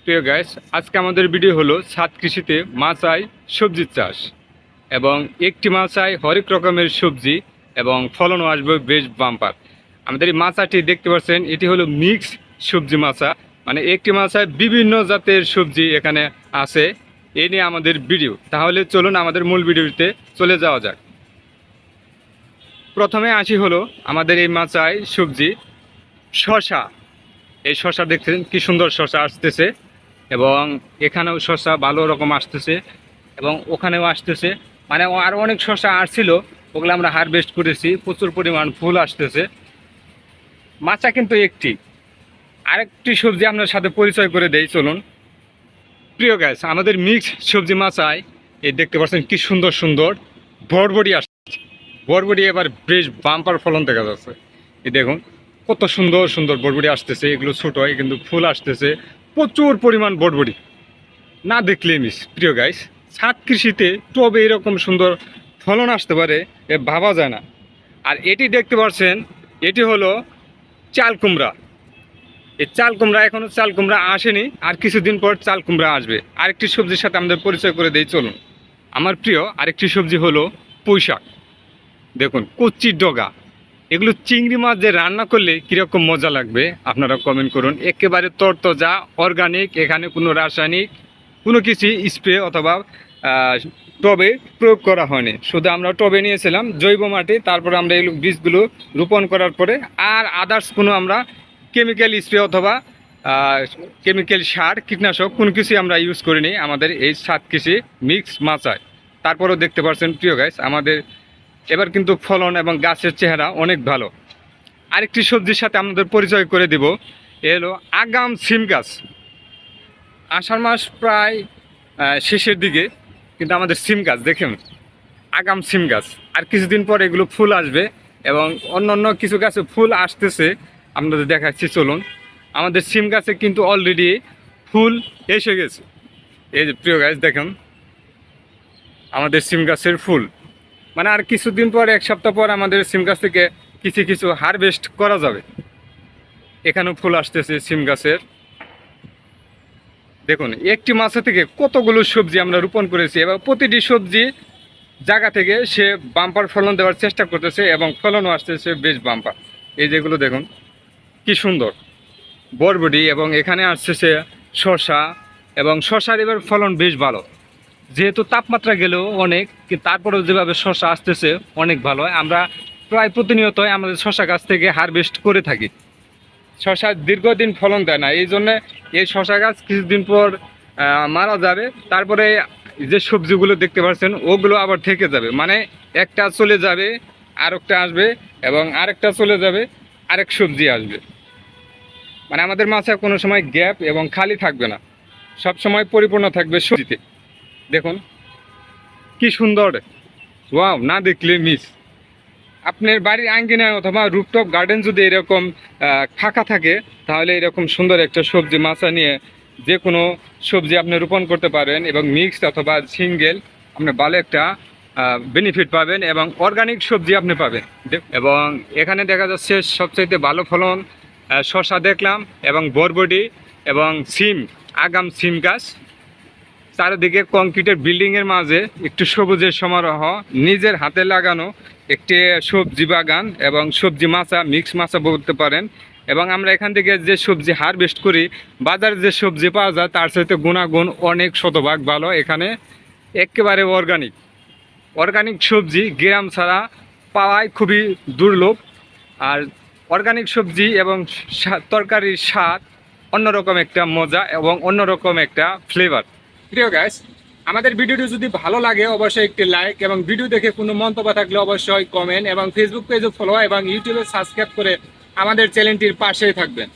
প্রিয় গাইস, আজকে আমাদের ভিডিও হলো ছাদ কৃষিতে মাচায় সবজির চাষ এবং একটি মাচায় হরেক রকমের সবজি এবং ফলনও আসবে বেশ বাম্পার। আমাদের এই মাচাটি দেখতে পাচ্ছেন, এটি হলো মিক্স সবজি মাচা, মানে একটি মাচায় বিভিন্ন জাতের সবজি এখানে আছে। এ নিয়ে আমাদের ভিডিও। তাহলে চলুন আমাদের মূল ভিডিওতে চলে যাওয়া যাক। প্রথমে আসি হলো আমাদের এই মাচায় সবজি শসা। এই শসা দেখছেন কি সুন্দর শসা আসতেছে এবং এখানেও শসা ভালো রকম আসতেছে এবং ওখানেও আসতেছে, মানে আরও অনেক শসা আসছিল, ওগুলো আমরা হারভেস্ট করেছি, প্রচুর পরিমাণ ফুল আসতেছে। মাচা কিন্তু একটি। আরেকটি সবজি আপনার সাথে পরিচয় করে দেই, চলুন। প্রিয় গাইস, আমাদের মিক্স সবজি মাচায় এই দেখতে পাচ্ছেন কি সুন্দর সুন্দর বরবটি আসছে। বরবটি এবার বেশ বাম্পার ফলন দেখা যাচ্ছে। এই দেখুন কত সুন্দর সুন্দর বরবটি আসতেছে, এগুলো ছোট হয় কিন্তু ফুল আসতেছে, প্রচুর পরিমাণ বরবটি না দেখলে মিস। প্রিয় গাইস, ছাদ কৃষিতে টবে এরকম সুন্দর ফলন আসতে পারে এ ভাবা যায় না। আর এটি দেখতে পাচ্ছেন, এটি হলো চাল কুমড়া। এই চাল কুমড়া, এখনও চাল কুমড়া আসেনি, আর কিছুদিন পর চাল কুমড়া আসবে। আরেকটি সবজির সাথে আমাদের পরিচয় করে দেই, চলুন। আমার প্রিয় আরেকটি সবজি হলো পুঁই শাক। দেখুন কচ্চির ডগা, এগুলো চিংড়ি মাছ দিয়ে রান্না করলে কীরকম মজা লাগবে আপনারা কমেন্ট করুন। একেবারে তরতাজা, অর্গানিক, এখানে কোনো রাসায়নিক কোনো কিছু স্প্রে অথবা টবে প্রয়োগ করা হয়নি। শুধু আমরা টবে নিয়েছিলাম জৈব মাটি, তারপরে আমরা এই বীজগুলো রোপণ করার পরে আর আদার্স কোনো আমরা কেমিক্যাল স্প্রে অথবা কেমিক্যাল সার, কীটনাশক কোনো কিছুই আমরা ইউজ করিনি আমাদের এই ছাদ কৃষি মিক্স মাচায়। তারপরেও দেখতে পাচ্ছেন প্রিয় গাইস, আমাদের এবার কিন্তু ফলন এবং গাছের চেহারা অনেক ভালো। আরেকটি সবজির সাথে আমাদের পরিচয় করে দিব, এ হলো আগাম সিম গাছ। আষাঢ় মাস প্রায় শেষের দিকে, কিন্তু আমাদের সিম গাছ দেখুন, আগাম সিম গাছ। আর কিছুদিন পর এগুলো ফুল আসবে এবং অন্য কিছু গাছে ফুল আসতেছে, আপনাদের দেখাচ্ছি, চলুন। আমাদের সিম গাছে কিন্তু অলরেডি ফুল এসে গেছে। এই যে প্রিয় গাছ দেখুন আমাদের সিম গাছের ফুল, মানে আর কিছুদিন পর, এক সপ্তাহ পর আমাদের সিম গাছ থেকে কিছু কিছু হারভেস্ট করা যাবে। এখানেও ফুল আসতেছে সিম গাছের। দেখুন একটি মাচা থেকে কতগুলো সবজি আমরা রোপণ করেছি এবং প্রতিটি সবজি জায়গা থেকে সে বাম্পার ফলন দেওয়ার চেষ্টা করতেছে এবং ফলনও আসতেছে বেশ বাম্পার। এই যেগুলো দেখুন কি সুন্দর বরবটি, এবং এখানে আসতেছে শসা, এবং শসার এবার ফলন বেশ ভালো, যেহেতু তাপমাত্রা গেলেও অনেক, তারপরেও যেভাবে শসা আসতেছে অনেক ভালো হয়। আমরা প্রায় প্রতিনিয়তই আমাদের শসা গাছ থেকে হারভেস্ট করে থাকি। শসা দীর্ঘদিন ফলন দেয় না, এই জন্যে এই শসা গাছ কিছুদিন পর মারা যাবে। তারপরে যে সবজিগুলো দেখতে পাচ্ছেন ওগুলো আবার থেকে যাবে, মানে একটা চলে যাবে আরেকটা আসবে এবং আরেকটা চলে যাবে আরেক সবজি আসবে। মানে আমাদের মাছে কোনো সময় গ্যাপ এবং খালি থাকবে না, সব সময় পরিপূর্ণ থাকবে সবজিতে। দেখুন কি সুন্দর, ওয়াও, না দেখলে মিস। আপনার বাড়ির আঙ্গিনায় অথবা রুফটপ গার্ডেন যদি এরকম ফাঁকা থাকে, তাহলে এরকম সুন্দর একটা সবজি মাচা নিয়ে যে কোনো সবজি আপনি রোপণ করতে পারেন এবং মিক্সড অথবা সিঙ্গেল আপনি ভালো একটা বেনিফিট পাবেন এবং অর্গানিক সবজি আপনি পাবেন। এবং এখানে দেখা যাচ্ছে সবচাইতে ভালো ফলন শসা দেখলাম এবং বরবটি এবং সিম, আগাম সিম গাছ। চারিদিকে কংক্রিটের বিল্ডিংয়ের মাঝে একটু সবুজের সমারোহ, নিজের হাতে লাগানো একটি সবজি বাগান এবং সবজি মাচা, মিক্স মাচা বলতে পারেন। এবং আমরা এখান থেকে যে সবজি হারভেস্ট করি, বাজারে যে সবজি পাওয়া যায় তার সাথে গুণাগুণ অনেক শতভাগ ভালো। এখানে একেবারে অর্গানিক সবজি গ্রাম ছাড়া পাওয়াই খুবই দুর্লভ। আর অর্গানিক সবজি এবং তরকারির স্বাদ অন্যরকম একটা মজা এবং অন্যরকম একটা ফ্লেভার। প্রিয় গাইস, আমাদের ভিডিওটি যদি ভালো লাগে অবশ্যই একটি লাইক, এবং ভিডিও দেখে কোনো মন্তব্য থাকলে অবশ্যই কমেন্ট, এবং ফেসবুক পেজে ফলো এবং ইউটিউবে সাবস্ক্রাইব করে আমাদের চ্যানেলটির পাশেই থাকবেন।